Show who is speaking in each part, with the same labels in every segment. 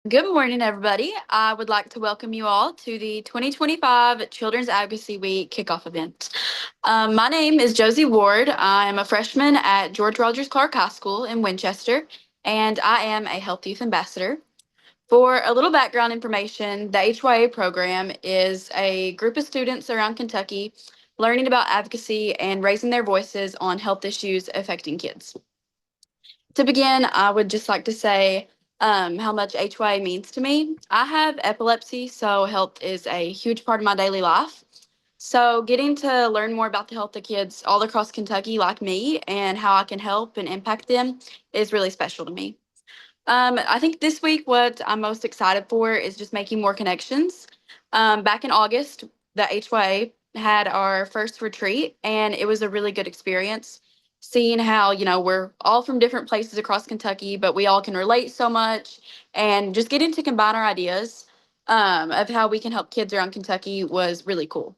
Speaker 1: Good morning, everybody. I would like to welcome you all to the 2025 Children's Advocacy Week kickoff event. My name is Josie Ward. I am a freshman at George Rogers Clark High School in Winchester, and I am a Health Youth Ambassador. For a little background information, the HYA program is a group of students around Kentucky learning about advocacy and raising their voices on health issues affecting kids. To begin, I would just like to say how much HYA means to me. I have epilepsy, so health is a huge part of my daily life. So, getting to learn more about the health of kids all across Kentucky, like me, and how I can help and impact them is really special to me. I think this week, what I'm most excited for is just making more connections. Back in August, the HYA had our first retreat, and it was a really good experience. Seeing how, we're all from different places across Kentucky, but we all can relate so much, and just getting to combine our ideas of how we can help kids around Kentucky was really cool.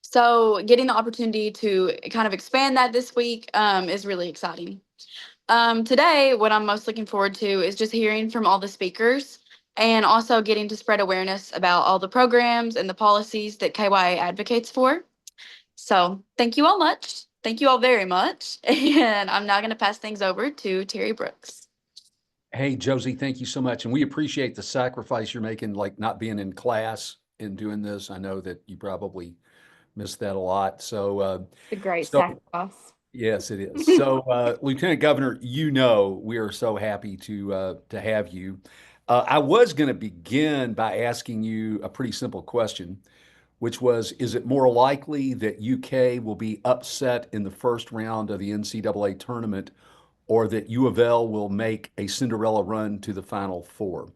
Speaker 1: So, getting the opportunity to kind of expand that this week is really exciting. Today, what I'm most looking forward to is just hearing from all the speakers and also getting to spread awareness about all the programs and the policies that KYA advocates for. So, thank you all much. Thank you all very much. And I'm now going to pass things over to Terry Brooks.
Speaker 2: Hey, Josie, thank you so much. And we appreciate the sacrifice you're making, like not being in class and doing this. I know that you probably miss that a lot.
Speaker 1: The great
Speaker 2: So
Speaker 1: sacrifice.
Speaker 2: yes, it is. So, Lieutenant Governor, we are so happy to have you. I was going to begin by asking you a pretty simple question, which was, is it more likely that UK will be upset in the first round of the NCAA tournament or that U of L will make a Cinderella run to the Final Four?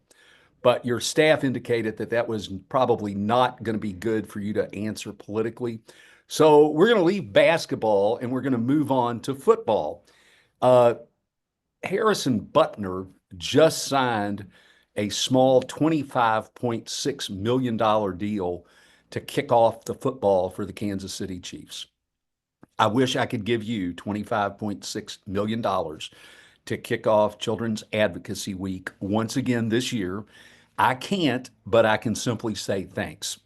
Speaker 2: But your staff indicated that that was probably not going to be good for you to answer politically. So we're going to leave basketball and we're going to move on to football. Uh, Harrison Butner just signed a small $25.6 million deal to kick off the football for the Kansas City Chiefs. I wish I could give you $25.6 million to kick off Children's Advocacy Week once again this year. I can't, but I can simply say thanks.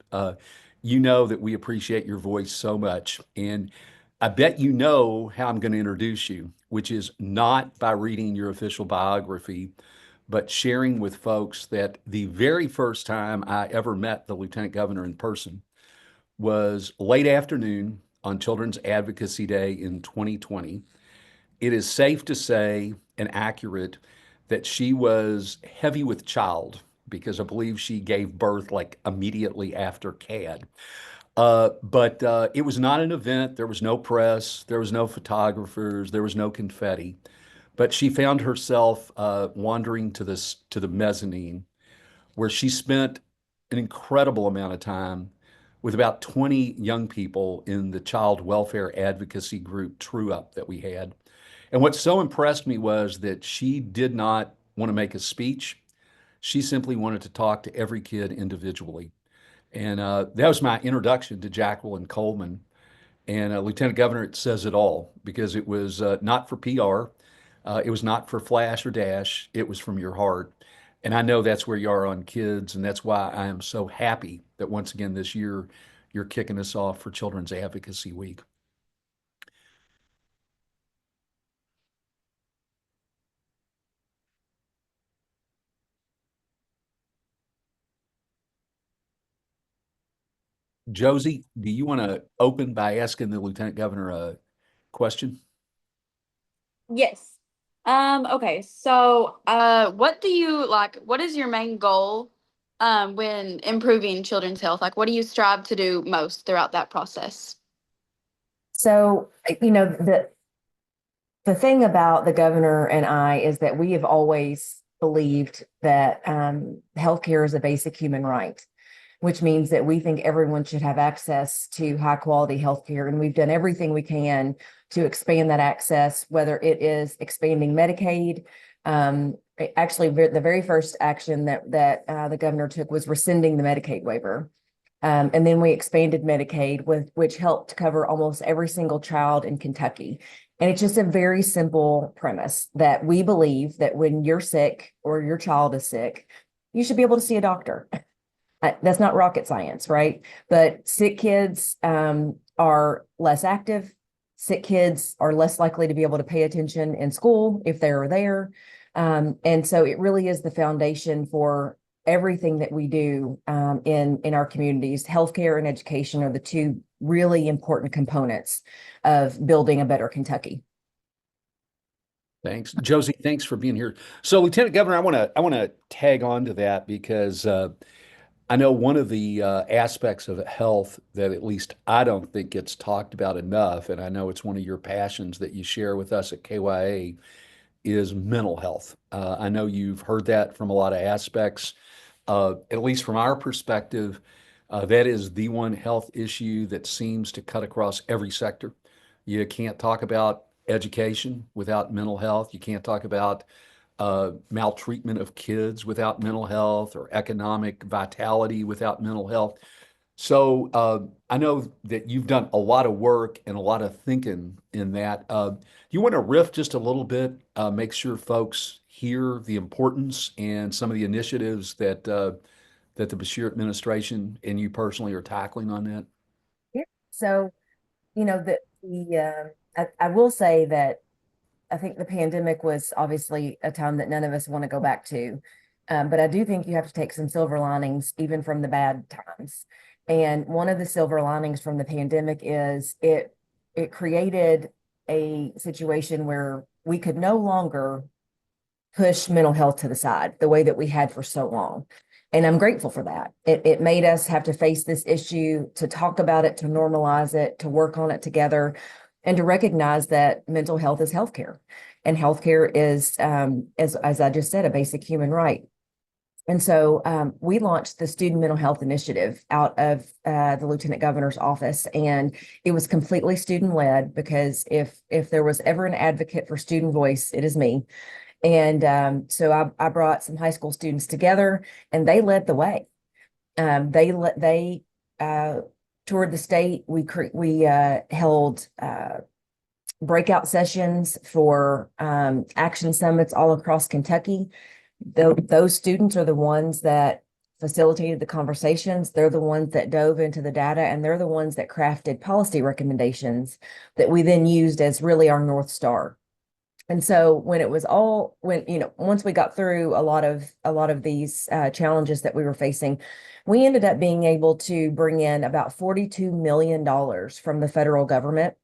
Speaker 2: You know that we appreciate your voice so much. And I bet you know how I'm going to introduce you, which is not by reading your official biography, but sharing with folks that the very first time I ever met the Lieutenant Governor in person was late afternoon on Children's Advocacy Day in 2020. It is safe to say and accurate that she was heavy with child because I believe she gave birth like immediately after CAD. But it was not an event. There was no press, there was no photographers, there was no confetti. But she found herself wandering to the mezzanine, where she spent an incredible amount of time with about 20 young people in the child welfare advocacy group True Up that we had. And what so impressed me was that she did not want to make a speech. She simply wanted to talk to every kid individually. And that was my introduction to Jacqueline Coleman. And Lieutenant Governor, it says it all because it was not for PR. It was not for flash or dash. It was from your heart. And I know that's where you are on kids. And that's why I am so happy that once again this year you're kicking us off for Children's Advocacy Week. Josie, do you want to open by asking the Lieutenant Governor a question?
Speaker 1: Yes. Okay, so what do you like? What is your main goal when improving children's health? Like, what do you strive to do most throughout that process?
Speaker 3: So, the thing about the governor and I is that we have always believed that healthcare is a basic human right, which means that we think everyone should have access to high quality healthcare. And we've done everything we can to expand that access, whether it is expanding Medicaid. Actually, the very first action that the governor took was rescinding the Medicaid waiver. And then we expanded Medicaid, which helped cover almost every single child in Kentucky. And it's just a very simple premise that we believe that when you're sick or your child is sick, you should be able to see a doctor. That's not rocket science, right? But sick kids are less active. Sick kids are less likely to be able to pay attention in school if they are there. And so it really is the foundation for everything that we do in our communities. Healthcare and education are the two really important components of building a better Kentucky.
Speaker 2: Thanks, Josie. Thanks for being here. So, Lieutenant Governor, I want to tag on to that because I know one of the aspects of health that at least I don't think gets talked about enough, and I know it's one of your passions that you share with us at KYA, is mental health. I know you've heard that from a lot of aspects. At least from our perspective, that is the one health issue that seems to cut across every sector. You can't talk about education without mental health. You can't talk about maltreatment of kids without mental health or economic vitality without mental health. So I know that you've done a lot of work and a lot of thinking in that. Do you want to riff just a little bit, make sure folks hear the importance and some of the initiatives that the Bashir administration and you personally are tackling on that?
Speaker 3: Yeah. So, I will say that I think the pandemic was obviously a time that none of us want to go back to. But I do think you have to take some silver linings, even from the bad times. And one of the silver linings from the pandemic is it created a situation where we could no longer push mental health to the side the way that we had for so long. And I'm grateful for that. It made us have to face this issue, to talk about it, to normalize it, to work on it together, and to recognize that mental health is healthcare. And healthcare is, as I just said, a basic human right. And so we launched the Student Mental Health Initiative out of the Lieutenant Governor's office, and it was completely student led because if there was ever an advocate for student voice, it is me. And so I brought some high school students together, and they led the way. They toured the state. We held breakout sessions for action summits all across Kentucky. Those students are the ones that facilitated the conversations. They're the ones that dove into the data, and they're the ones that crafted policy recommendations that we then used as really our North Star. And so once we got through a lot of these challenges that we were facing, we ended up being able to bring in about $42 million from the federal government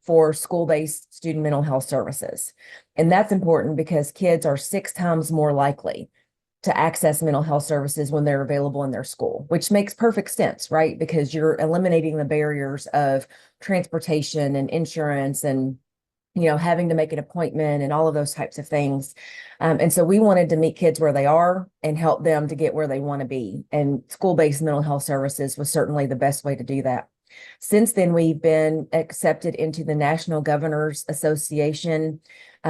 Speaker 3: for school-based student mental health services. And that's important because kids are 6 times more likely to access mental health services when they're available in their school, which makes perfect sense, right? Because you're eliminating the barriers of transportation and insurance and having to make an appointment and all of those types of things. And so we wanted to meet kids where they are and help them to get where they want to be. And school-based mental health services was certainly the best way to do that. Since then, we've been accepted into the National Governors Association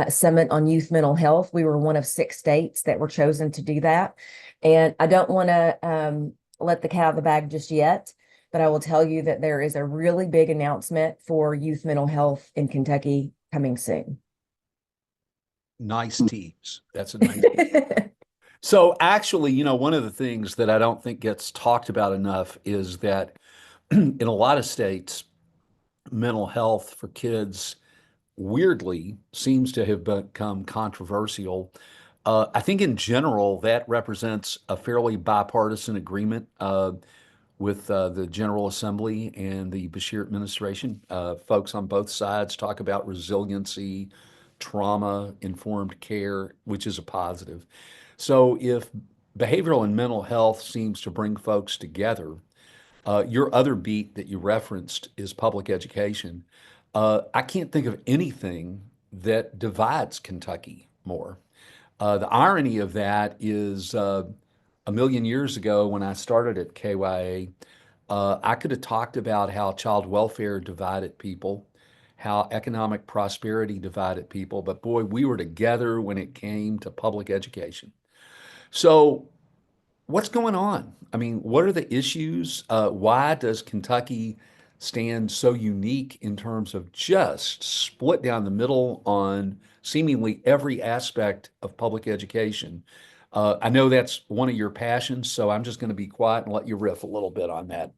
Speaker 3: Summit on Youth Mental Health. We were one of 6 states that were chosen to do that. And I don't want to let the cat out of the bag just yet, but I will tell you that there is a really big announcement for youth mental health in Kentucky coming soon.
Speaker 2: Nice tease. That's a nice tease. So actually, one of the things that I don't think gets talked about enough is that in a lot of states, mental health for kids weirdly seems to have become controversial. I think in general, that represents a fairly bipartisan agreement with the General Assembly and the Bashir administration. Folks on both sides talk about resiliency, trauma-informed care, which is a positive. So if behavioral and mental health seems to bring folks together, your other beat that you referenced is public education. I can't think of anything that divides Kentucky more. The irony of that is a million years ago when I started at KYA, I could have talked about how child welfare divided people, how economic prosperity divided people, but boy, we were together when it came to public education. So what's going on? I mean, what are the issues? Why does Kentucky stand so unique in terms of just split down the middle on seemingly every aspect of public education? I know that's one of your passions, so I'm just going to be quiet and let you riff a little bit on that.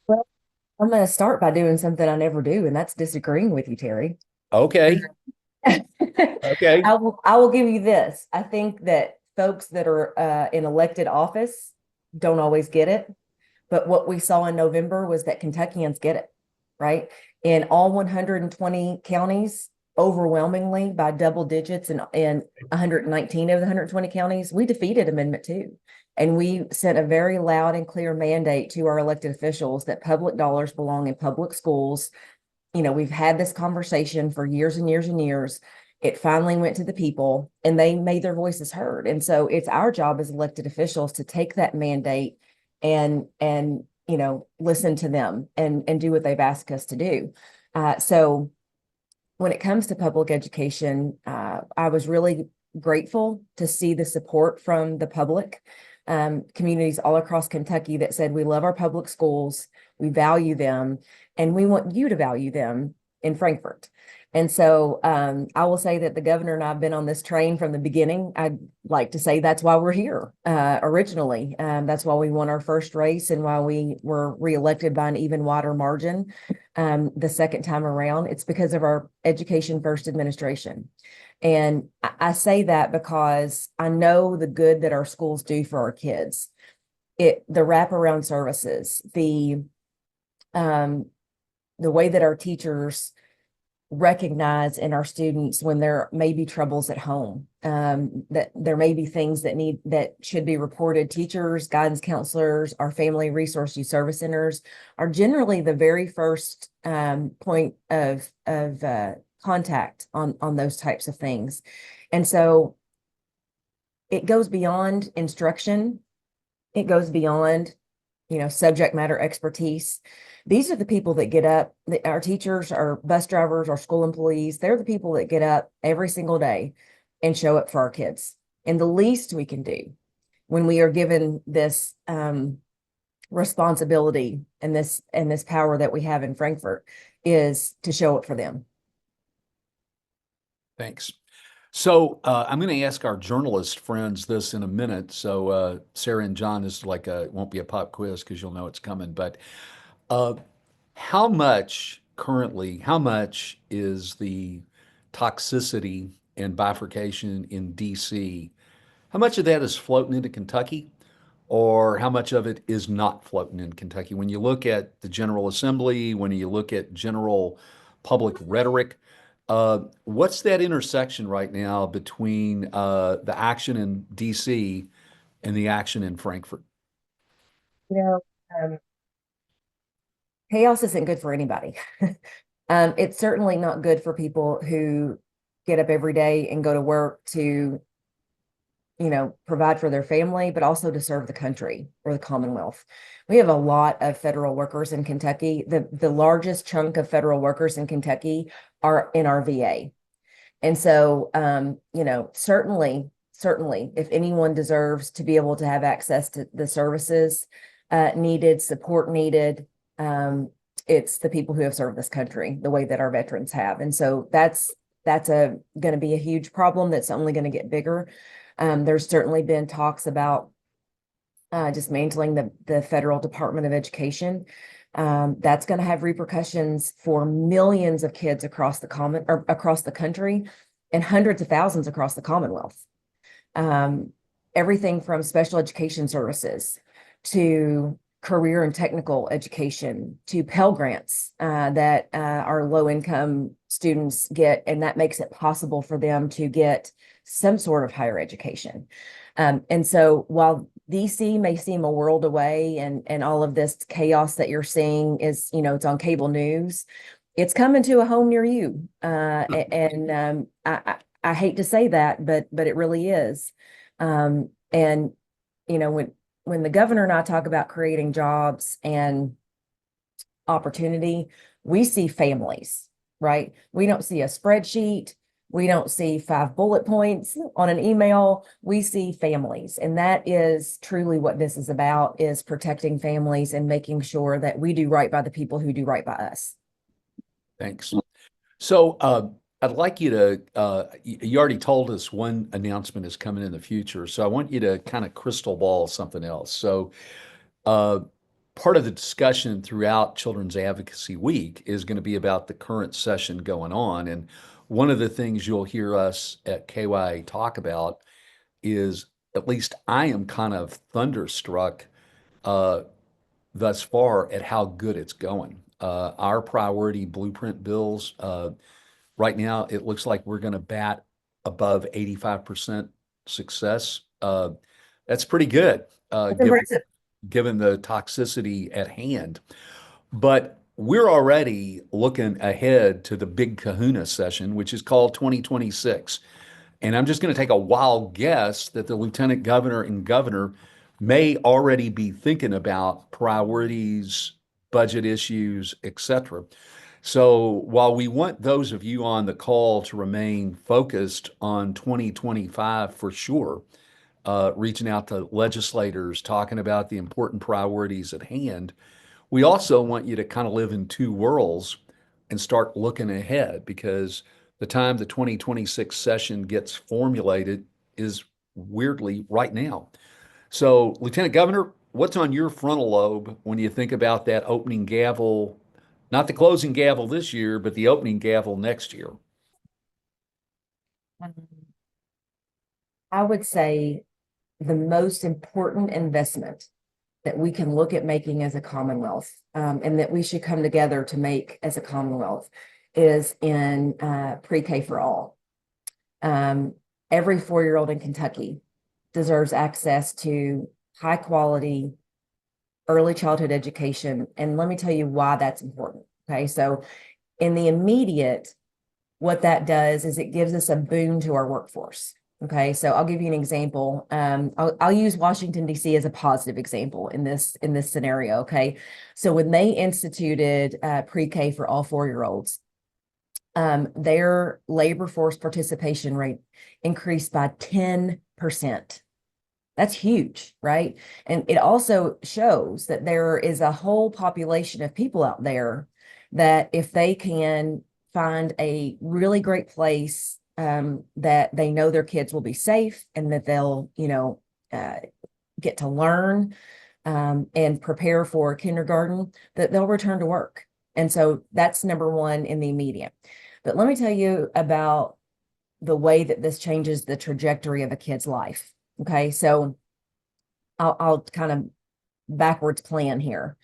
Speaker 3: Well, I'm going to start by doing something I never do, and that's disagreeing with you, Terry.
Speaker 2: Okay. Okay.
Speaker 3: I will give you this. I think that folks that are in elected office don't always get it. But what we saw in November was that Kentuckians get it, right? In all 120 counties, overwhelmingly by double digits, in 119 of the 120 counties, we defeated Amendment 2. And we sent a very loud and clear mandate to our elected officials that public dollars belong in public schools. We've had this conversation for years and years and years. It finally went to the people and they made their voices heard. And so it's our job as elected officials to take that mandate and listen to them and do what they've asked us to do. So when it comes to public education, I was really grateful to see the support from the public, communities all across Kentucky that said, we love our public schools, we value them, and we want you to value them in Frankfort. And so I will say that the governor and I have been on this train from the beginning. I'd like to say that's why we're here originally. That's why we won our first race and why we were reelected by an even wider margin the second time around. It's because of our Education First administration. And I say that because I know the good that our schools do for our kids. The wraparound services, the way that our teachers recognize in our students when there may be troubles at home, that there may be things that should be reported. Teachers, guidance counselors, our family resource youth service centers are generally the very first point of contact on those types of things. And so it goes beyond instruction. It goes beyond, subject matter expertise. These are the people that get up, our teachers, our bus drivers, our school employees. They're the people that get up every single day and show up for our kids. And the least we can do when we are given this responsibility and this power that we have in Frankfort is to show up for them.
Speaker 2: Thanks. So I'm going to ask our journalist friends this in a minute. So Sarah and John, is like it won't be a pop quiz because you'll know it's coming. But how much is the toxicity and bifurcation in DC? How much of that is floating into Kentucky, or how much of it is not floating in Kentucky? When you look at the General Assembly, when you look at general public rhetoric, what's that intersection right now between the action in DC and the action in Frankfort?
Speaker 3: Um, Chaos isn't good for anybody. It's certainly not good for people who get up every day and go to work to, provide for their family, but also to serve the country or the Commonwealth. We have a lot of federal workers in Kentucky. The largest chunk of federal workers in Kentucky are in our VA. And so, certainly, if anyone deserves to be able to have access to the services needed, support needed, it's the people who have served this country the way that our veterans have. And so that's going to be a huge problem that's only going to get bigger. There's certainly been talks about dismantling the Federal Department of Education. That's going to have repercussions for millions of kids across the country and hundreds of thousands across the Commonwealth. Everything from special education services to career and technical education to Pell Grants that our low-income students get, and that makes it possible for them to get some sort of higher education. And so while DC may seem a world away and all of this chaos that you're seeing is, it's on cable news, it's coming to a home near you. And I hate to say that, but it really is. And, when the governor and I talk about creating jobs and opportunity, we see families, right? We don't see a spreadsheet. We don't see 5 bullet points on an email. We see families. And that is truly what this is about, is protecting families and making sure that we do right by the people who do right by us.
Speaker 2: Thanks. So I'd like you to, you already told us one announcement is coming in the future, so I want you to kind of crystal ball something else. So, uh, part of the discussion throughout Children's Advocacy Week is going to be about the current session going on. And one of the things you'll hear us at KY talk about is, at least I am kind of thunderstruck uh, thus far at how good it's going. Our priority blueprint bills, right now, it looks like we're going to bat above 85% success. That's pretty good,
Speaker 3: That's impressive.
Speaker 2: given the toxicity at hand. But we're already looking ahead to the big kahuna session, which is called 2026. And I'm just going to take a wild guess that the lieutenant governor and governor may already be thinking about priorities, budget issues, etc. So while we want those of you on the call to remain focused on 2025 for sure, reaching out to legislators, talking about the important priorities at hand, we also want you to kind of live in two worlds and start looking ahead, because the time the 2026 session gets formulated is weirdly right now. So, Lieutenant Governor, what's on your frontal lobe when you think about that opening gavel, not the closing gavel this year, but the opening gavel next year?
Speaker 3: Um, I would say the most important investment that we can look at making as a Commonwealth, and that we should come together to make as a Commonwealth, is in pre-K for all. Every 4-year-old in Kentucky deserves access to high quality early childhood education. And let me tell you why that's important. Okay. So in the immediate, what that does is it gives us a boon to our workforce. Okay, so I'll give you an example. I'll use Washington, D.C. as a positive example in this scenario. Okay, so when they instituted pre-K for all 4-year-olds, their labor force participation rate increased by 10%. That's huge, right? And it also shows that there is a whole population of people out there that if they can find a really great place, that they know their kids will be safe and that they'll, get to learn, and prepare for kindergarten, that they'll return to work. And so that's number one in the immediate. But let me tell you about the way that this changes the trajectory of a kid's life. Okay, so I'll kind of backwards plan here.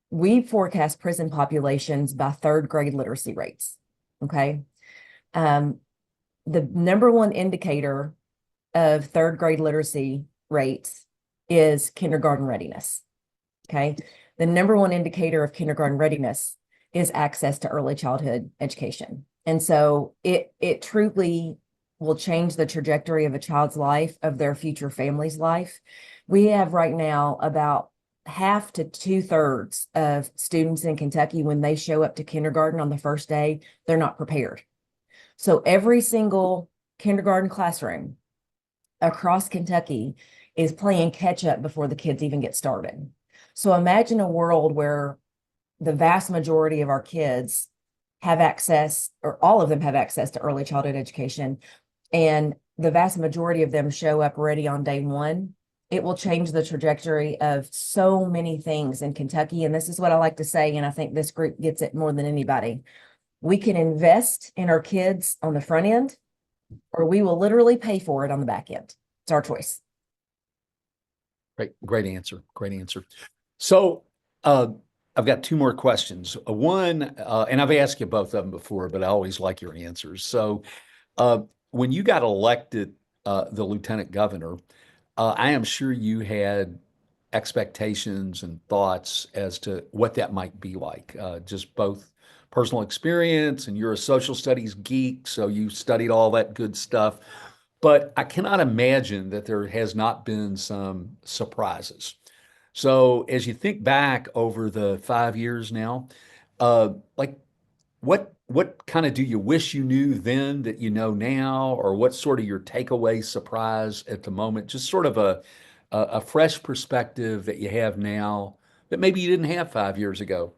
Speaker 3: We forecast prison populations by 3rd grade literacy rates. Okay. The number one indicator of 3rd grade literacy rates is kindergarten readiness. Okay. The number one indicator of kindergarten readiness is access to early childhood education. And so it truly will change the trajectory of a child's life, of their future family's life. We have right now about half to 2/3 of students in Kentucky, when they show up to kindergarten on the first day, they're not prepared. So every single kindergarten classroom across Kentucky is playing catch up before the kids even get started. So imagine a world where the vast majority of our kids have access, or all of them have access to early childhood education, and the vast majority of them show up ready on day one. It will change the trajectory of so many things in Kentucky. And this is what I like to say, and I think this group gets it more than anybody. We can invest in our kids on the front end, or we will literally pay for it on the back end. It's our choice.
Speaker 2: Great answer. Great answer. So, I've got two more questions. One, and I've asked you both of them before, but I always like your answers. So, when you got elected, the lieutenant governor, I am sure you had expectations and thoughts as to what that might be like, just both personal experience, and you're a social studies geek, so you studied all that good stuff. But I cannot imagine that there has not been some surprises. So as you think back over the 5 years now, like what kind of do you wish you knew then that you know now, or what's sort of your takeaway surprise at the moment? Just sort of a fresh perspective that you have now that maybe you didn't have 5 years ago.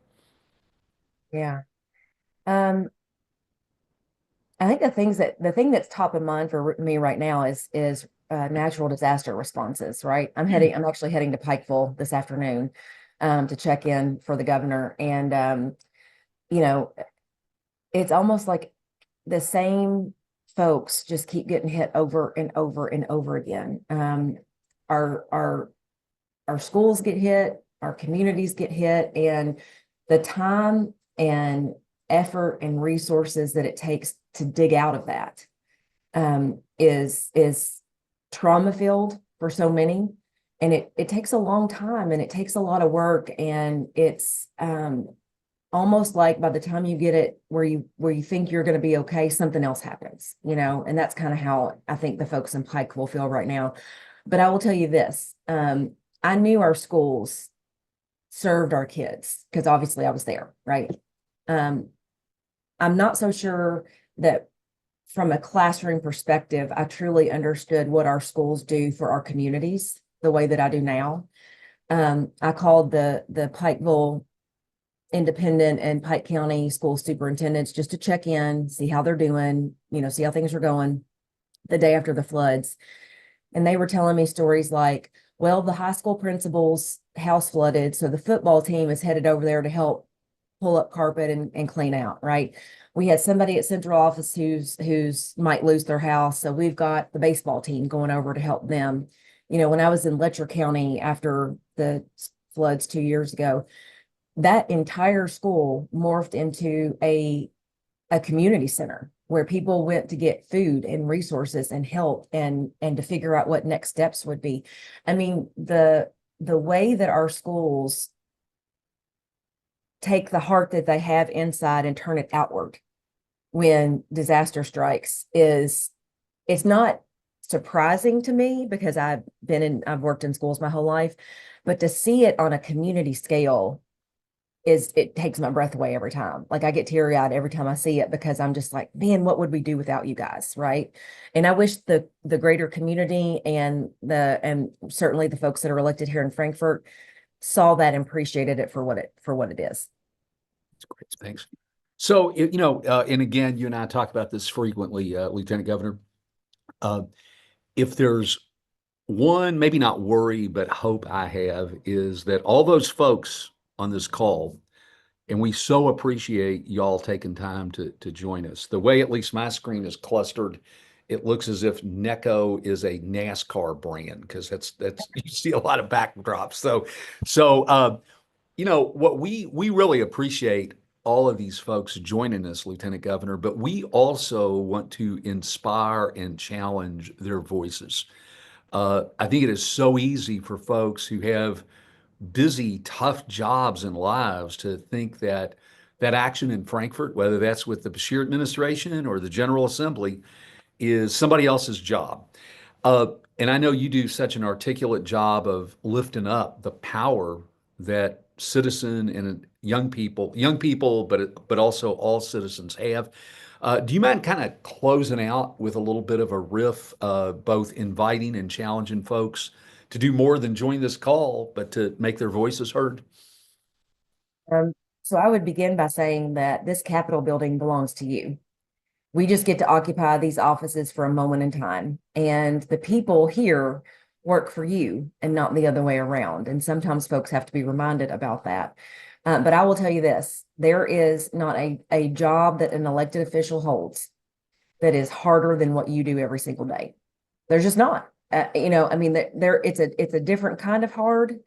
Speaker 3: Yeah. Um, I think the thing that's top of mind for me right now is natural disaster responses, right? I'm actually heading to Pikeville this afternoon to check in for the governor. And you know, it's almost like the same folks just keep getting hit over and over and over again. Our our our schools get hit, our communities get hit, and the time and effort and resources that it takes to dig out of that is trauma filled for so many. And it takes a long time and it takes a lot of work. And it's almost like by the time you get it where you think you're going to be okay, something else happens, and that's kind of how I think the folks in Pike will feel right now. But I will tell you this, I knew our schools served our kids because obviously I was there, right? Um, I'm not so sure that from a classroom perspective, I truly understood what our schools do for our communities the way that I do now. I called the Pikeville Independent and Pike County school superintendents just to check in, see how they're doing, see how things are going the day after the floods. And they were telling me stories like, well, the high school principal's house flooded, so the football team is headed over there to help pull up carpet and clean out, right? We had somebody at central office who's might lose their house, so we've got the baseball team going over to help them. When I was in Letcher County after the floods 2 years ago, that entire school morphed into a community center where people went to get food and resources and help and to figure out what next steps would be. I mean, the way that our schools take the heart that they have inside and turn it outward when disaster strikes it's not surprising to me because I've worked in schools my whole life, but to see it on a community scale it takes my breath away every time. Like I get teary-eyed every time I see it because I'm just like, man, what would we do without you guys, right? And I wish the greater community and certainly the folks that are elected here in Frankfort saw that and appreciated it for what it is.
Speaker 2: That's great. Thanks. So, and again, you and I talk about this frequently, Lieutenant Governor. If there's one, maybe not worry, but hope I have is that all those folks on this call, and we so appreciate y'all taking time to join us. The way at least my screen is clustered, it looks as if Necco is a NASCAR brand because that's you see a lot of backdrops. So what we really appreciate all of these folks joining us, Lieutenant Governor, but we also want to inspire and challenge their voices. I think it is so easy for folks who have busy, tough jobs and lives to think that action in Frankfort, whether that's with the Bashir administration or the General Assembly, is somebody else's job. And I know you do such an articulate job of lifting up the power that citizen and young people, but also all citizens have. Do you mind kind of closing out with a little bit of a riff, both inviting and challenging folks to do more than join this call, but to make their voices heard?
Speaker 3: Um, so I would begin by saying that this Capitol building belongs to you. We just get to occupy these offices for a moment in time. And the people here work for you and not the other way around. And sometimes folks have to be reminded about that. But I will tell you this, there is not a job that an elected official holds that is harder than what you do every single day. There's just not. I mean, it's a different kind of hard.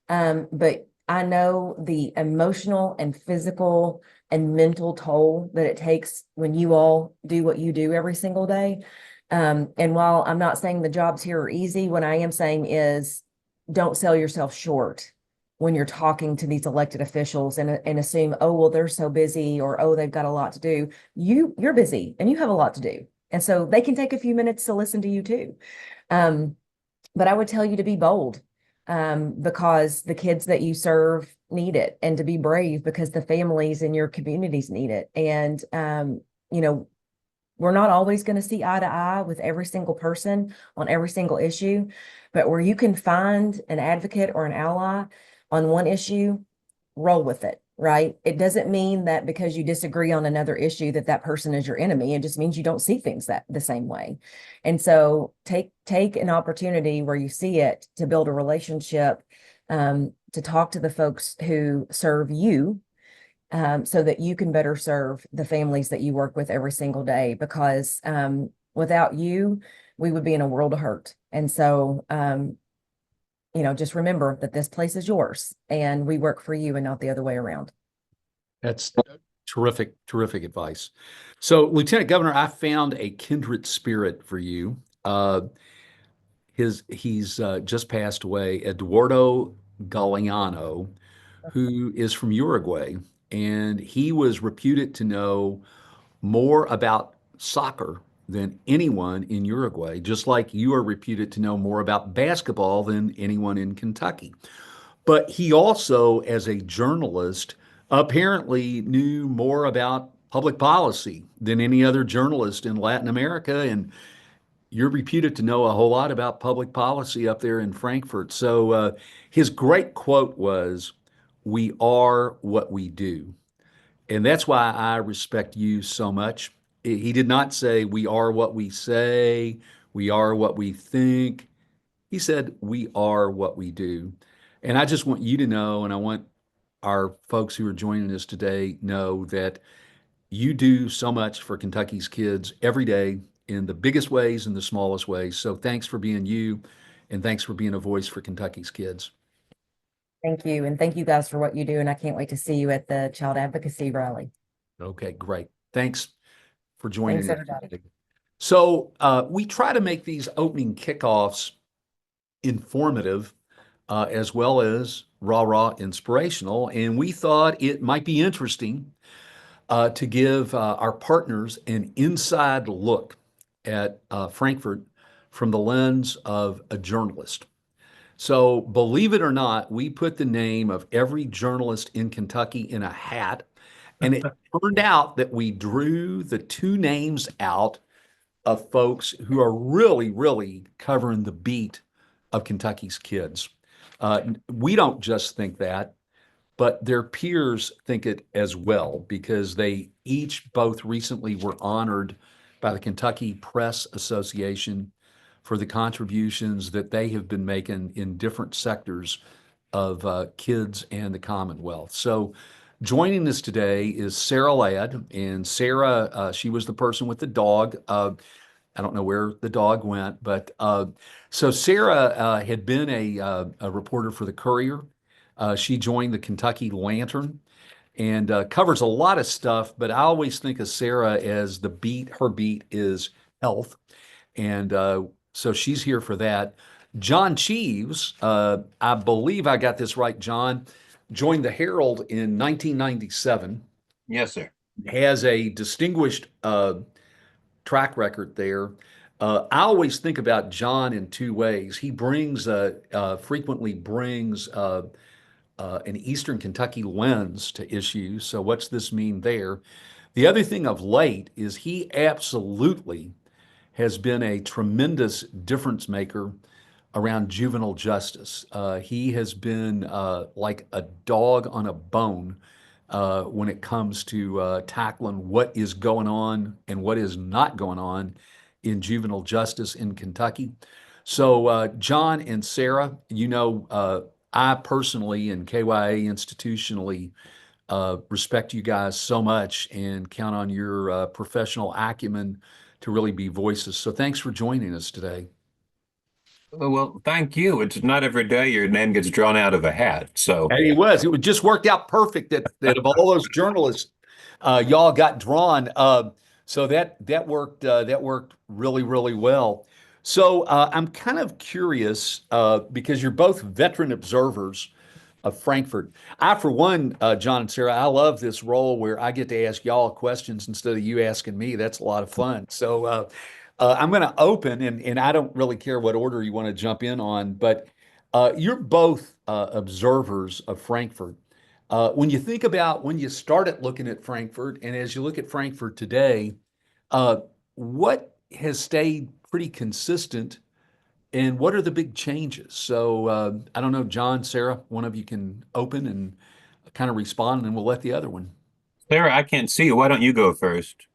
Speaker 3: But I know the emotional and physical and mental toll that it takes when you all do what you do every single day. And while I'm not saying the jobs here are easy, what I am saying is don't sell yourself short when you're talking to these elected officials and assume, oh, well, they're so busy or, oh, they've got a lot to do. You're busy and you have a lot to do. And so they can take a few minutes to listen to you too. But I would tell you to be bold because the kids that you serve need it, and to be brave because the families in your communities need it. And, we're not always going to see eye to eye with every single person on every single issue, but where you can find an advocate or an ally on one issue, roll with it. right? It doesn't mean that because you disagree on another issue that that person is your enemy. It just means you don't see things that the same way. And so take an opportunity where you see it to build a relationship, to talk to the folks who serve you, so that you can better serve the families that you work with every single day. Because without you, we would be in a world of hurt. And so, just remember that this place is yours and we work for you and not the other way around.
Speaker 2: That's terrific, terrific advice. So, Lieutenant Governor, I found a kindred spirit for you. He's just passed away, Eduardo Galeano, who is from Uruguay, and he was reputed to know more about soccer than anyone in Uruguay, just like you are reputed to know more about basketball than anyone in Kentucky. But he also, as a journalist, apparently knew more about public policy than any other journalist in Latin America. And you're reputed to know a whole lot about public policy up there in Frankfurt. So his great quote was, "We are what we do." And that's why I respect you so much. He did not say, "We are what we say, we are what we think." He said, "We are what we do." And I just want you to know, and I want our folks who are joining us today know that you do so much for Kentucky's kids every day in the biggest ways and the smallest ways. So thanks for being you, and thanks for being a voice for Kentucky's kids.
Speaker 3: Thank you. And thank you guys for what you do. And I can't wait to see you at the Child Advocacy Rally.
Speaker 2: Okay, great. Thanks for joining
Speaker 3: Thanks,
Speaker 2: us
Speaker 3: everybody.
Speaker 2: today. So we try to make these opening kickoffs informative as well as rah-rah inspirational. And we thought it might be interesting to give our partners an inside look at Frankfurt from the lens of a journalist. So, believe it or not, we put the name of every journalist in Kentucky in a hat, and it turned out that we drew the two names out of folks who are really, really covering the beat of Kentucky's kids. We don't just think that, but their peers think it as well because they each both recently were honored by the Kentucky Press Association for the contributions that they have been making in different sectors of kids and the Commonwealth. So, joining us today is Sarah Ladd, and Sarah, she was the person with the dog. I don't know where the dog went, but so Sarah had been a reporter for the Courier. She joined the Kentucky Lantern and covers a lot of stuff, but I always think of Sarah as the beat. Her beat is health. And so she's here for that. John Cheeves, I believe I got this right, John, joined the Herald in 1997,
Speaker 4: Yes, sir.
Speaker 2: has a distinguished track record there. I always think about John in two ways. He frequently brings an Eastern Kentucky lens to issues. So what's this mean there? The other thing of late is he absolutely has been a tremendous difference maker around juvenile justice. He has been like a dog on a bone when it comes to tackling what is going on and what is not going on in juvenile justice in Kentucky. So, John and Sarah, I personally and KYA institutionally respect you guys so much and count on your professional acumen to really be voices. So thanks for joining us today.
Speaker 4: Well, thank you. It's not every day your name gets drawn out of a hat. So,
Speaker 2: And it just worked out perfect that of all those journalists, y'all got drawn. So that worked really, really well. So I'm kind of curious because you're both veteran observers of Frankfurt. I, for one, John and Sarah, I love this role where I get to ask y'all questions instead of you asking me. That's a lot of fun. So I'm going to open, and I don't really care what order you want to jump in on, but you're both observers of Frankfurt. When you started looking at Frankfurt, and as you look at Frankfurt today, uh, what has stayed pretty consistent and what are the big changes? So I don't know, John, Sarah, one of you can open and kind of respond, and then we'll let the other one.
Speaker 4: Sarah, I can't see you. Why don't you go first?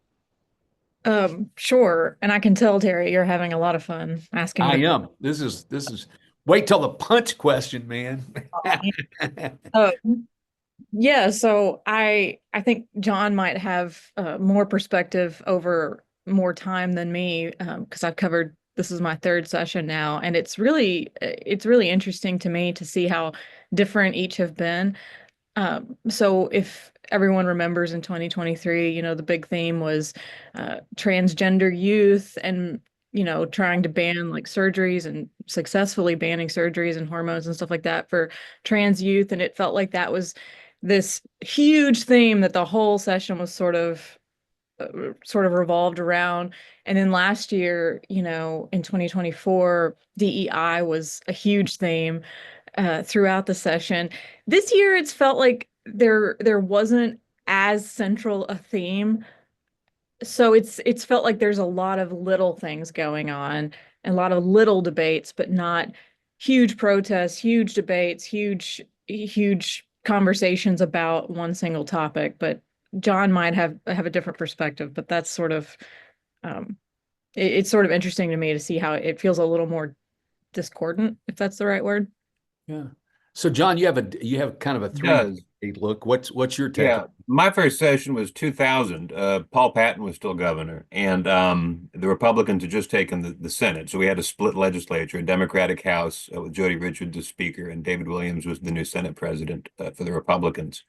Speaker 5: Sure. And I can tell, Terry, you're having a lot of fun asking
Speaker 2: I
Speaker 5: the
Speaker 2: am. This is. Wait till the punch question, man.
Speaker 5: uh, yeah, so I think John might have more perspective over more time than me because I've covered this is my third session now, and it's really interesting to me to see how different each have been. So if everyone remembers in 2023, the big theme was transgender youth and, trying to ban like surgeries and successfully banning surgeries and hormones and stuff like that for trans youth. And it felt like that was this huge theme that the whole session was sort of revolved around. And then last year, in 2024, DEI was a huge theme throughout the session. This year, it's felt like there wasn't as central a theme. So it's felt like there's a lot of little things going on, and a lot of little debates, but not huge protests, huge debates, huge conversations about one single topic. But John might have a different perspective, but that's sort of um, it's sort of interesting to me to see how it feels a little more discordant, if that's the right word.
Speaker 2: Yeah. So, John, you have kind of a three
Speaker 4: Does.
Speaker 2: look. What's your take?
Speaker 4: Yeah, my first session was 2000. Paul Patton was still governor, and the Republicans had just taken the Senate. So we had a split legislature, a Democratic House with Jody Richards as Speaker, and David Williams was the new Senate president for the Republicans.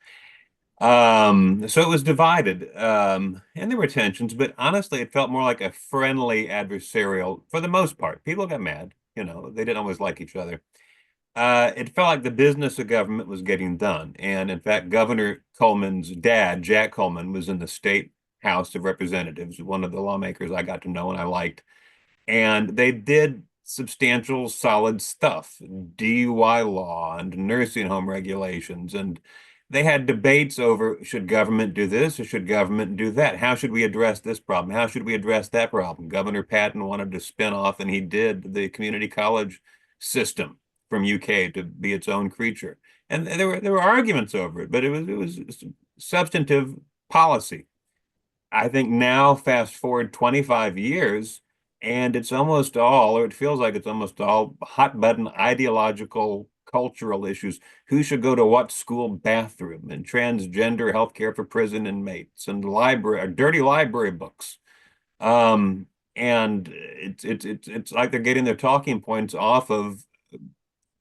Speaker 4: So it was divided, and there were tensions, but honestly, it felt more like a friendly adversarial for the most part. People got mad, they didn't always like each other. It felt like the business of government was getting done. And in fact, Governor Coleman's dad, Jack Coleman, was in the state House of Representatives, one of the lawmakers I got to know and I liked. And they did substantial, solid stuff, DUI law and nursing home regulations. And they had debates over should government do this or should government do that? How should we address this problem? How should we address that problem? Governor Patton wanted to spin off, and he did, the community college system from UK to be its own creature. And there were arguments over it, but it was substantive policy. I think now, fast forward 25 years, and it's almost all, or it feels like it's almost all hot button ideological cultural issues. Who should go to what school bathroom, and transgender healthcare for prison inmates, and dirty library books. And it's like they're getting their talking points off of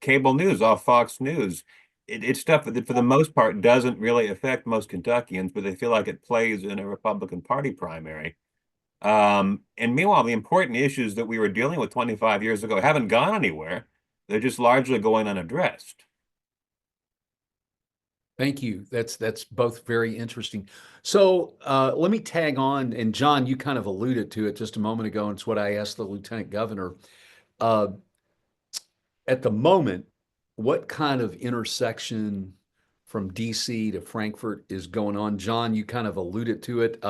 Speaker 4: cable news, off Fox News. It's stuff that for the most part doesn't really affect most Kentuckians, but they feel like it plays in a Republican Party primary. And meanwhile, the important issues that we were dealing with 25 years ago haven't gone anywhere. They're just largely going unaddressed.
Speaker 2: Thank you. That's both very interesting. So let me tag on, and John, you kind of alluded to it just a moment ago, and it's what I asked the Lieutenant Governor. At the moment, what kind of intersection from DC to Frankfurt is going on? John, you kind of alluded to it.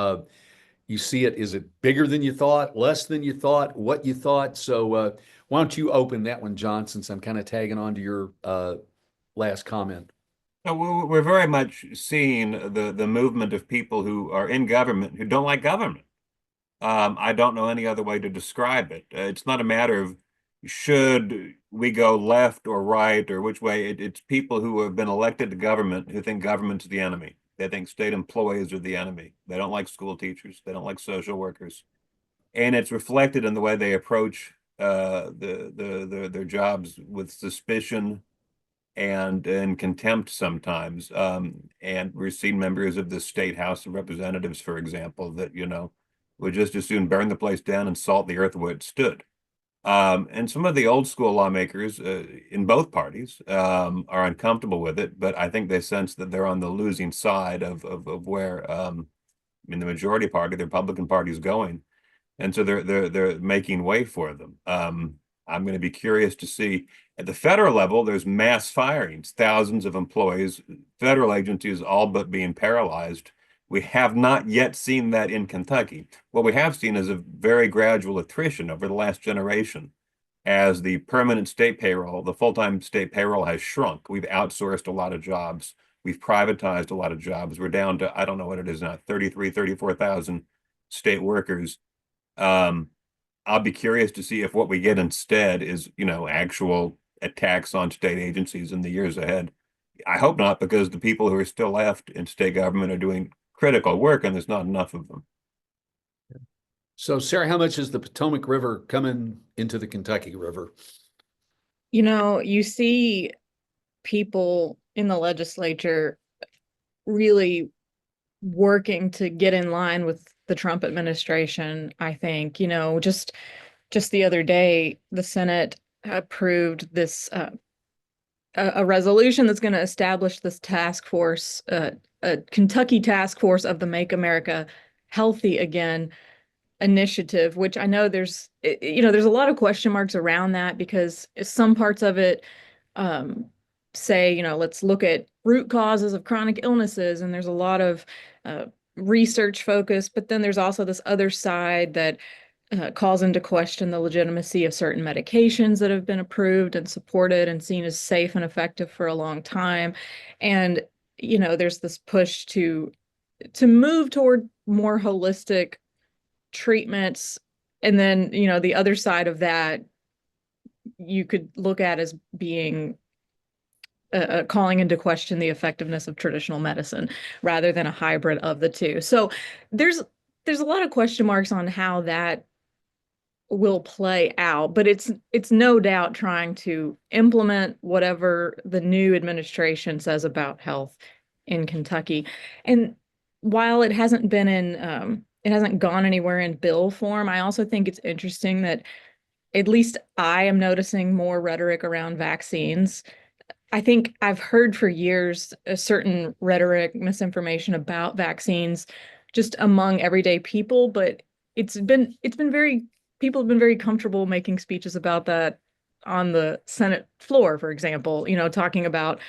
Speaker 2: You see it, is it bigger than you thought, less than you thought, what you thought? So why don't you open that one, John, since I'm kind of tagging on to your last comment.
Speaker 4: We're very much seeing the movement of people who are in government who don't like government. I don't know any other way to describe it. It's not a matter of should we go left or right or which way. It's people who have been elected to government who think government's the enemy. They think state employees are the enemy. They don't like school teachers. They don't like social workers. And it's reflected in the way they approach their jobs with suspicion and contempt sometimes. And we're seeing members of the state House of Representatives, for example, that, would just as soon burn the place down and salt the earth where it stood. And some of the old school lawmakers in both parties are uncomfortable with it, but I think they sense that they're on the losing side of where the majority party, the Republican Party, is going, and so they're making way for them. I'm going to be curious to see at the federal level. There's mass firings, thousands of employees, federal agencies all but being paralyzed. We have not yet seen that in Kentucky. What we have seen is a very gradual attrition over the last generation as the permanent state payroll, the full-time state payroll has shrunk. We've outsourced a lot of jobs We've privatized a lot of jobs. We're down to, I don't know what it is now, 33, 34,000 state workers. I'll be curious to see if what we get instead is, actual attacks on state agencies in the years ahead. I hope not, because the people who are still left in state government are doing critical work, and there's not enough of them.
Speaker 2: So, Sarah, how much is the Potomac River coming into the Kentucky River?
Speaker 5: You see people in the legislature really working to get in line with the Trump administration. I think, just the other day, the Senate approved this a resolution that's going to establish this task force, a Kentucky task force of the Make America Healthy Again initiative, which I know there's a lot of question marks around that, because some parts of it say, let's look at root causes of chronic illnesses, and there's a lot of research focus, but then there's also this other side that calls into question the legitimacy of certain medications that have been approved and supported and seen as safe and effective for a long time. And there's this push to move toward more holistic treatments. And then, the other side of that you could look at as being calling into question the effectiveness of traditional medicine rather than a hybrid of the two. So there's a lot of question marks on how that will play out, but it's no doubt trying to implement whatever the new administration says about health in Kentucky. And while it hasn't gone anywhere in bill form, I also think it's interesting that at least I am noticing more rhetoric around vaccines. I think I've heard for years a certain rhetoric, misinformation about vaccines just among everyday people, but people have been very comfortable making speeches about that on the Senate floor, for example, talking about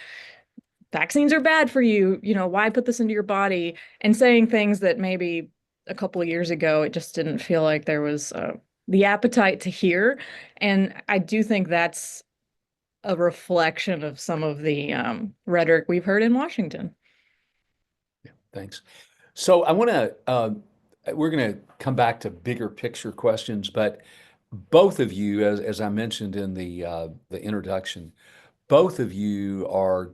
Speaker 5: vaccines are bad for you, why put this into your body, and saying things that maybe a couple of years ago it just didn't feel like there was the appetite to hear. And I do think that's a reflection of some of the rhetoric we've heard in Washington.
Speaker 2: Yeah, thanks. So I want to, we're going to come back to bigger picture questions, but both of you, as I mentioned in the introduction, both of you are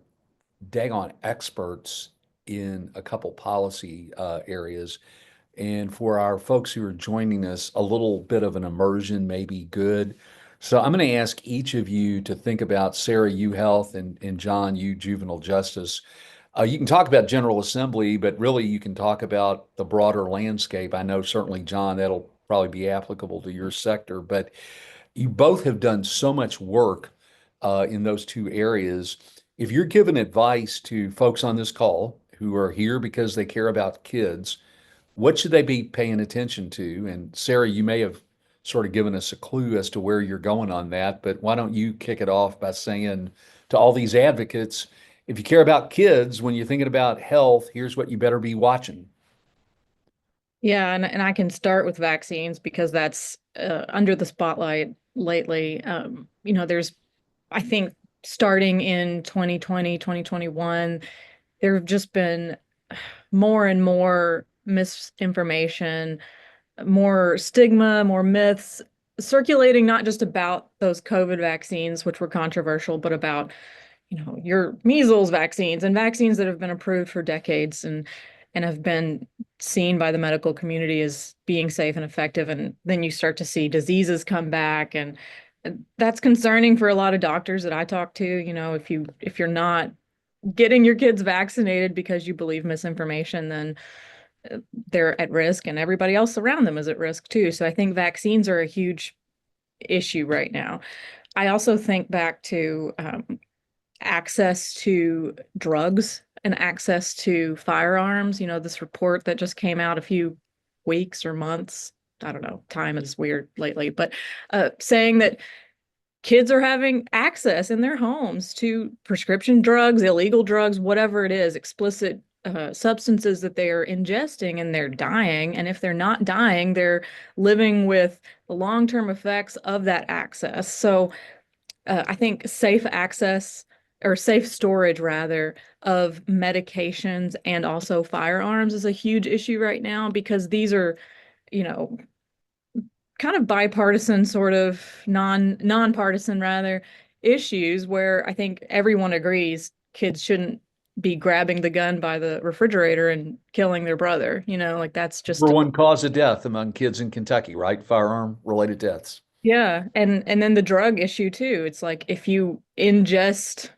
Speaker 2: daggone experts in a couple policy areas. And for our folks who are joining us, a little bit of an immersion may be good. So I'm going to ask each of you to think about, Sarah, you health, and John, you juvenile justice. You can talk about General Assembly, but really you can talk about the broader landscape. I know certainly, John, that'll probably be applicable to your sector, but you both have done so much work in those two areas. If you're giving advice to folks on this call who are here because they care about kids, what should they be paying attention to? And Sarah, you may have sort of given us a clue as to where you're going on that, but why don't you kick it off by saying to all these advocates, if you care about kids, when you're thinking about health, here's what you better be watching.
Speaker 5: Yeah, and I can start with vaccines because that's under the spotlight lately. There's, I think, starting in 2020, 2021, there have just been more and more misinformation, more stigma, more myths circulating, not just about those COVID vaccines, which were controversial, but about, your measles vaccines and vaccines that have been approved for decades and have been seen by the medical community as being safe and effective. And then you start to see diseases come back, and that's concerning for a lot of doctors that I talk to. If you're not getting your kids vaccinated because you believe misinformation, then they're at risk, and everybody else around them is at risk too. So I think vaccines are a huge issue right now. I also think back to access to drugs and access to firearms. This report that just came out a few weeks or months, I don't know, time is weird lately, but saying that kids are having access in their homes to prescription drugs, illegal drugs, whatever it is, explicit substances that they are ingesting, and they're dying. And if they're not dying, they're living with the long-term effects of that access. So I think safe access or safe storage rather of medications and also firearms is a huge issue right now because these are, you know, kind of bipartisan, sort of nonpartisan rather, issues where I think everyone agrees kids shouldn't be grabbing the gun by the refrigerator and killing their brother. You know, like that's just
Speaker 2: Number one cause of death among kids in Kentucky, right? Firearm related deaths.
Speaker 5: yeah. And then the drug issue too. It's like if you ingest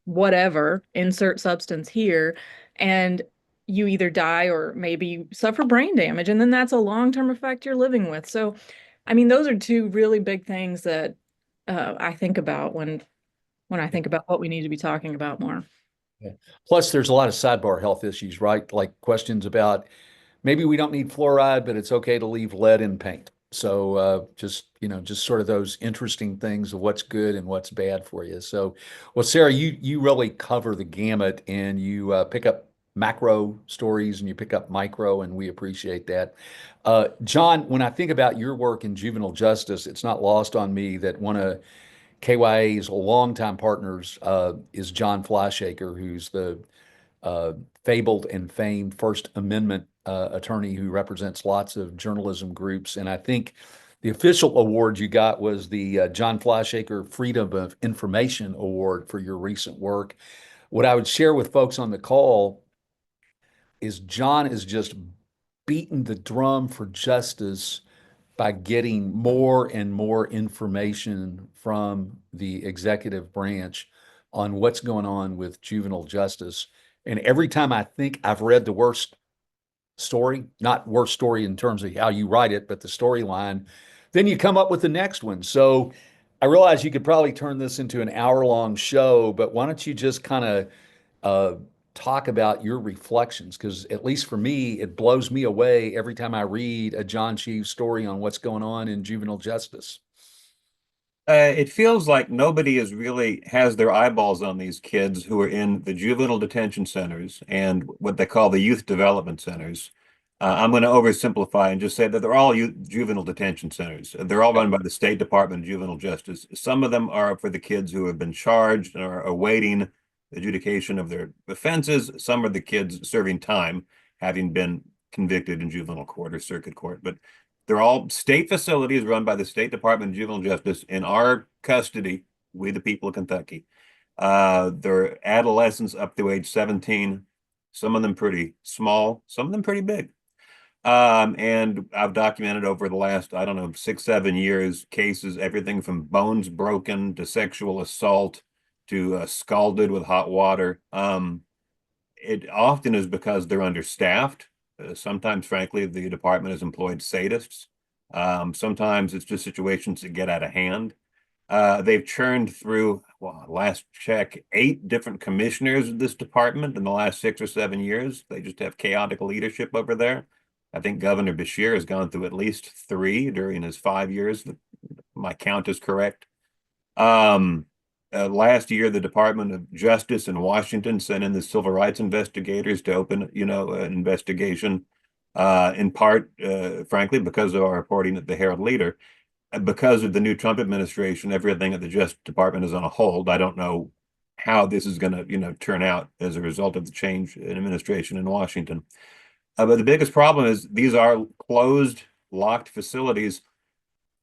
Speaker 5: whatever, insert substance here, and you either die or maybe you suffer brain damage, and then that's a long-term effect you're living with. So I mean, those are two really big things that I think about when I think about what we need to be talking about more.
Speaker 2: Yeah. Plus, there's a lot of sidebar health issues, right? Like questions about maybe we don't need fluoride, but it's okay to leave lead in paint. So just, just sort of those interesting things of what's good and what's bad for you. So, well, Sarah, you really cover the gamut and you pick up macro stories and you pick up micro, and we appreciate that. John, when I think about your work in juvenile justice, it's not lost on me that one of KYA's longtime partners is John Flyshaker, who's the uh, fabled and famed First Amendment attorney who represents lots of journalism groups. And I think the official award you got was the John Flyshaker Freedom of Information Award for your recent work. What I would share with folks on the call is John is just beating the drum for justice by getting more and more information from the executive branch on what's going on with juvenile justice. And every time I think I've read the worst story, not worst story in terms of how you write it, but the storyline, then you come up with the next one. So I realize you could probably turn this into an hour-long show, but why don't you just kind of uh, talk about your reflections? Because at least for me, it blows me away every time I read a John Cheeve story on what's going on in juvenile justice.
Speaker 4: It feels like nobody is really has their eyeballs on these kids who are in the juvenile detention centers and what they call the youth development centers. I'm going to oversimplify and just say that they're all juvenile detention centers. They're all run by the State Department of Juvenile Justice. Some of them are for the kids who have been charged and are awaiting adjudication of their offenses. Some are the kids serving time, having been convicted in juvenile court or circuit court. But they're all state facilities run by the State Department of Juvenile Justice in our custody, we the people of Kentucky. They're adolescents up to age 17, some of them pretty small, some of them pretty big. And I've documented over the last, I don't know, 6, 7 years, cases, everything from bones broken to sexual assault to scalded with hot water. It often is because they're understaffed. Sometimes, frankly, the department has employed sadists. Sometimes it's just situations that get out of hand. They've churned through, well, last check, 8 different commissioners of this department in the last 6 or 7 years. They just have chaotic leadership over there. I think Governor Beshear has gone through at least 3 during his 5 years. My count is correct. Last year, the Department of Justice in Washington sent in the civil rights investigators to open, an investigation, in part, frankly, because of our reporting at the Herald Leader. Because of the new Trump administration, everything at the Justice Department is on a hold. I don't know how this is going to, turn out as a result of the change in administration in Washington. But the biggest problem is these are closed, locked facilities.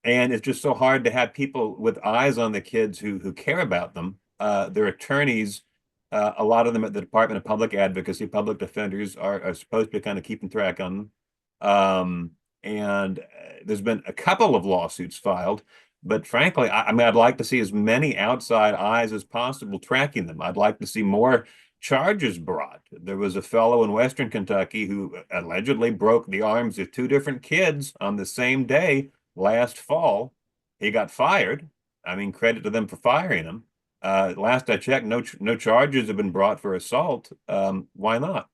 Speaker 4: And it's just so hard to have people with eyes on the kids who care about them. Their attorneys, a lot of them at the Department of Public Advocacy, public defenders are supposed to be kind of keeping track on them. And there's been a couple of lawsuits filed, but frankly, I mean, I'd like to see as many outside eyes as possible tracking them. I'd like to see more charges brought. There was a fellow in Western Kentucky who allegedly broke the arms of 2 different kids on the same day last fall. He got fired. I mean, credit to them for firing him. Last I checked, no charges have been brought for assault. Why not?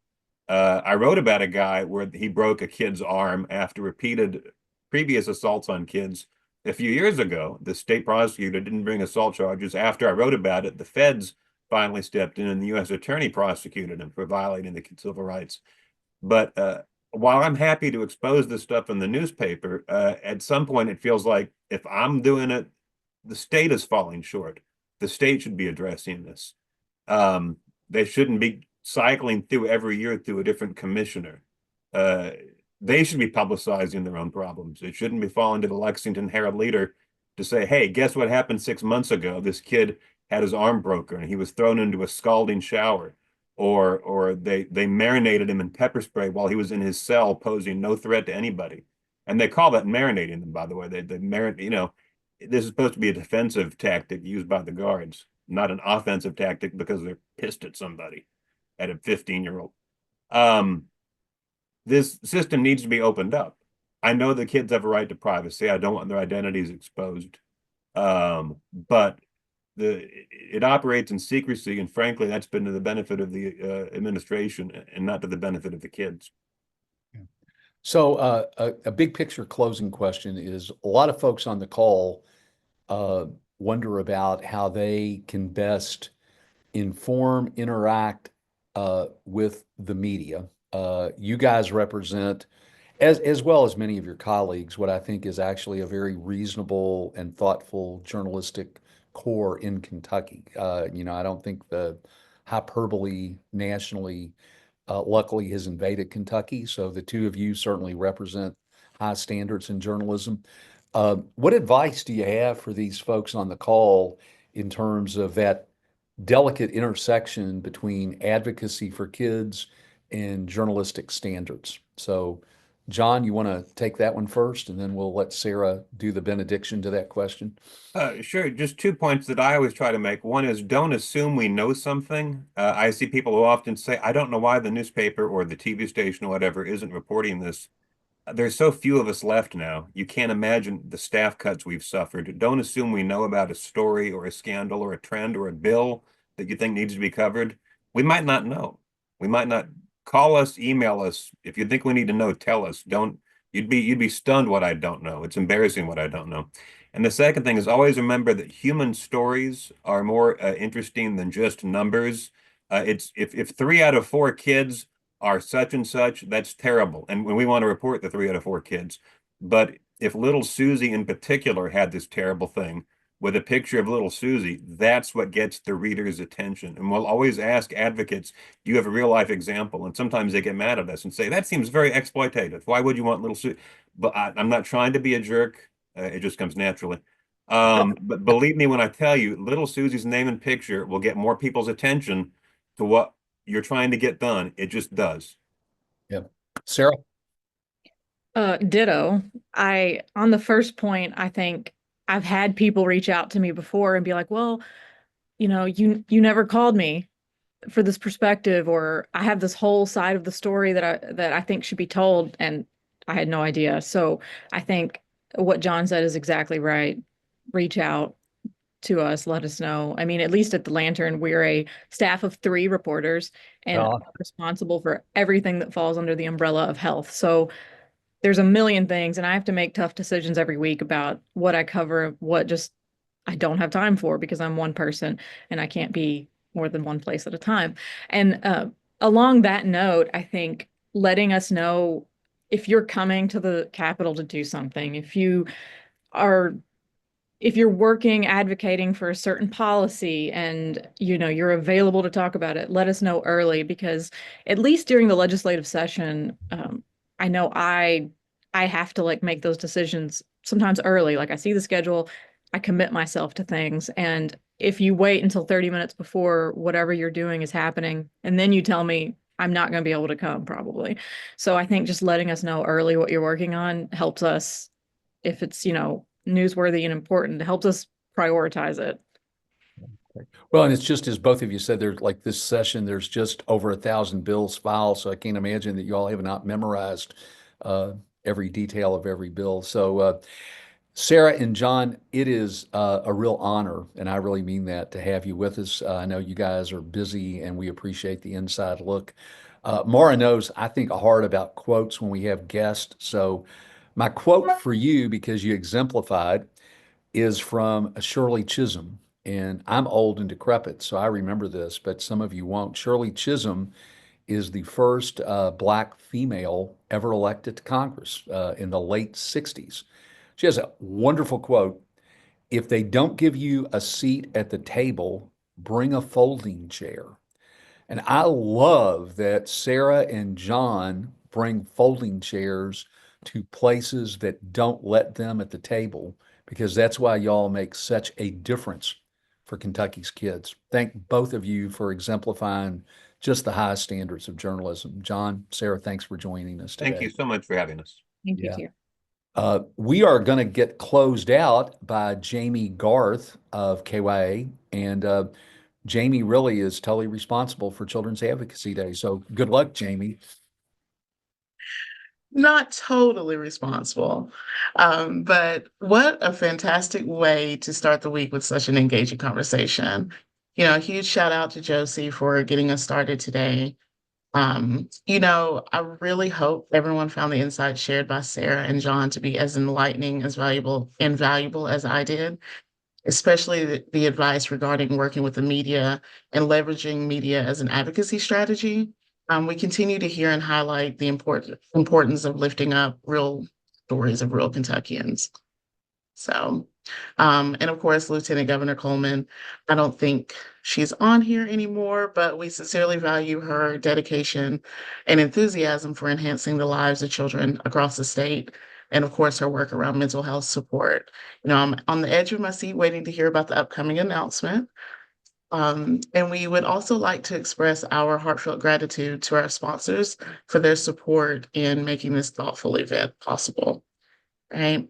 Speaker 4: I wrote about a guy where he broke a kid's arm after repeated previous assaults on kids a few years ago. The state prosecutor didn't bring assault charges. After I wrote about it, the feds finally stepped in and the U.S. attorney prosecuted him for violating the civil rights. But while I'm happy to expose this stuff in the newspaper, at some point it feels like if I'm doing it, the state is falling short. The state should be addressing this. They shouldn't be cycling through every year through a different commissioner. Uh, they should be publicizing their own problems. It shouldn't be falling to the Lexington Herald Leader to say, hey, guess what happened 6 months ago? This kid had his arm broken and he was thrown into a scalding shower. Or they marinated him in pepper spray while he was in his cell posing no threat to anybody. And they call that marinating them, by the way. They marinate, this is supposed to be a defensive tactic used by the guards, not an offensive tactic because they're pissed at somebody, at a 15-year-old. This system needs to be opened up. I know the kids have a right to privacy. I don't want their identities exposed. But it operates in secrecy, and frankly, that's been to the benefit of the administration and not to the benefit of the kids.
Speaker 2: So a big picture closing question is a lot of folks on the call wonder about how they can best inform, interact with the media. You guys represent, as well as many of your colleagues, what I think is actually a very reasonable and thoughtful journalistic core in Kentucky. I don't think the hyperbole nationally, luckily, has invaded Kentucky. So the two of you certainly represent high standards in journalism. What advice do you have for these folks on the call in terms of that delicate intersection between advocacy for kids and journalistic standards? So, John, you want to take that one first, and then we'll let Sarah do the benediction to that question.
Speaker 4: Sure. Just 2 points that I always try to make. One is don't assume we know something. I see people who often say, I don't know why the newspaper or the TV station or whatever isn't reporting this. There's so few of us left now. You can't imagine the staff cuts we've suffered. Don't assume we know about a story or a scandal or a trend or a bill that you think needs to be covered. We might not know. We might not. Call us, email us. If you think we need to know, tell us. Don't you'd be stunned what I don't know. It's embarrassing what I don't know. And the second thing is always remember that human stories are more interesting than just numbers. It's if 3 out of 4 kids are such and such, that's terrible. And when we want to report the 3 out of 4 kids. But if little Susie in particular had this terrible thing with a picture of little Susie, that's what gets the reader's attention. And we'll always ask advocates, do you have a real life example? And sometimes they get mad at us and say, that seems very exploitative. Why would you want little Susie? But I'm not trying to be a jerk. It just comes naturally. But believe me when I tell you, little Susie's name and picture will get more people's attention to what you're trying to get done. It just does.
Speaker 2: Yeah. Sarah?
Speaker 5: Ditto. On the first point, I think I've had people reach out to me before and be like, well, you never called me for this perspective, or I have this whole side of the story that I think should be told, and I had no idea. So I think what John said is exactly right. Reach out to us, let us know. I mean, at least at the Lantern, we're a staff of 3 reporters and responsible for everything that falls under the umbrella of health. So there's a million things, and I have to make tough decisions every week about what I cover, what just I don't have time for because I'm one person and I can't be more than one place at a time. And along that note, I think letting us know if you're coming to the Capitol to do something, are if you're working advocating for a certain policy and you're available to talk about it, let us know early, because at least during the legislative session, I know I have to make those decisions sometimes early. Like I see the schedule, I commit myself to things. And if you wait until 30 minutes before whatever you're doing is happening, and then you tell me, I'm not going to be able to come probably. So I think just letting us know early what you're working on helps us, if it's, newsworthy and important, it helps us prioritize it.
Speaker 2: Well, and it's just as both of you said, there's like this session, there's just over 1,000 bills filed. So I can't imagine that you all have not memorized every detail of every bill. So Sarah and John, it is a real honor, and I really mean that, to have you with us. I know you guys are busy, and we appreciate the inside look. Mara knows I think hard about quotes when we have guests. So my quote for you, because you exemplified, is from Shirley Chisholm. And I'm old and decrepit, so I remember this, but some of you won't. Shirley Chisholm is the first Black female ever elected to Congress in the late 60s. She has a wonderful quote: if they don't give you a seat at the table, bring a folding chair. And I love that Sarah and John bring folding chairs to places that don't let them at the table, because that's why y'all make such a difference for Kentucky's kids. Thank both of you for exemplifying just the highest standards of journalism. John, Sarah, thanks for joining us
Speaker 4: Thank you
Speaker 2: today.
Speaker 4: so much for having us.
Speaker 5: Thank you
Speaker 2: Yeah.
Speaker 5: too.
Speaker 2: We are going to get closed out by Jamie Garth of KYA, and Jamie really is totally responsible for Children's Advocacy Day. So good luck, Jamie.
Speaker 6: Not totally responsible, but what a fantastic way to start the week with such an engaging conversation. A huge shout out to Josie for getting us started today. I really hope everyone found the insights shared by Sarah and John to be as enlightening, as valuable as I did, especially the advice regarding working with the media and leveraging media as an advocacy strategy. We continue to hear and highlight the importance of lifting up real stories of real Kentuckians. So, and of course, Lieutenant Governor Coleman, I don't think she's on here anymore, but we sincerely value her dedication and enthusiasm for enhancing the lives of children across the state. And of course, her work around mental health support. I'm on the edge of my seat waiting to hear about the upcoming announcement. And we would also like to express our heartfelt gratitude to our sponsors for their support in making this thoughtful event possible. Right.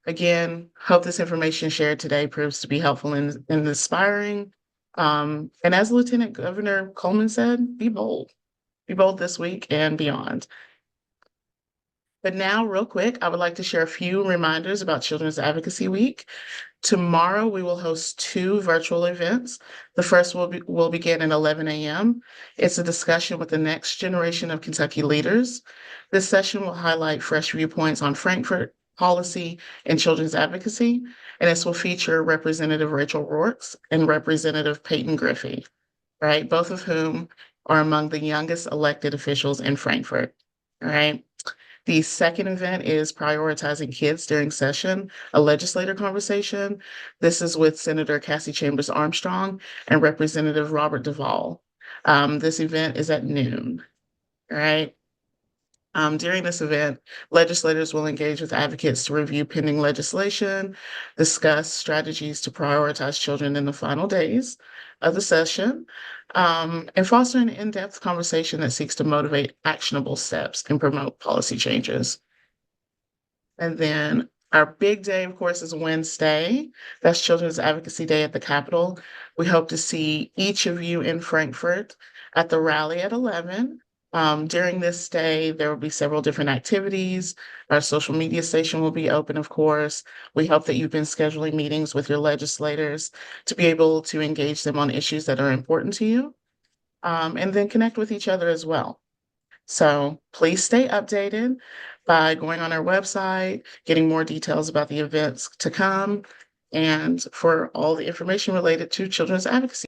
Speaker 6: Again, hope this information shared today proves to be helpful and inspiring. And as Lieutenant Governor Coleman said, be bold. Be bold this week and beyond. But now, real quick, I would like to share a few reminders about Children's Advocacy Week. Tomorrow, we will host 2 virtual events. The first will begin at 11 a.m. It's a discussion with the next generation of Kentucky leaders. This session will highlight fresh viewpoints on Frankfurt policy and children's advocacy, and this will feature Representative Rachel Rorks and Representative Peyton Griffey, right? Both of whom are among the youngest elected officials in Frankfurt, all right? The second event is Prioritizing Kids During Session, a legislator conversation. This is with Senator Cassie Chambers Armstrong and Representative Robert Duvall. This event is at noon, all right? During this event, legislators will engage with advocates to review pending legislation, discuss strategies to prioritize children in the final days of the session, and foster an in-depth conversation that seeks to motivate actionable steps and promote policy changes. And then our big day, of course, is Wednesday. That's Children's Advocacy Day at the Capitol. We hope to see each of you in Frankfurt at the rally at 11. During this day, there will be several different activities. Our social media station will be open, of course. We hope that you've been scheduling meetings with your legislators to be able to engage them on issues that are important to you, and then connect with each other as well. So please stay updated by going on our website, getting more details about the events to come, and for all the information related to children's advocacy.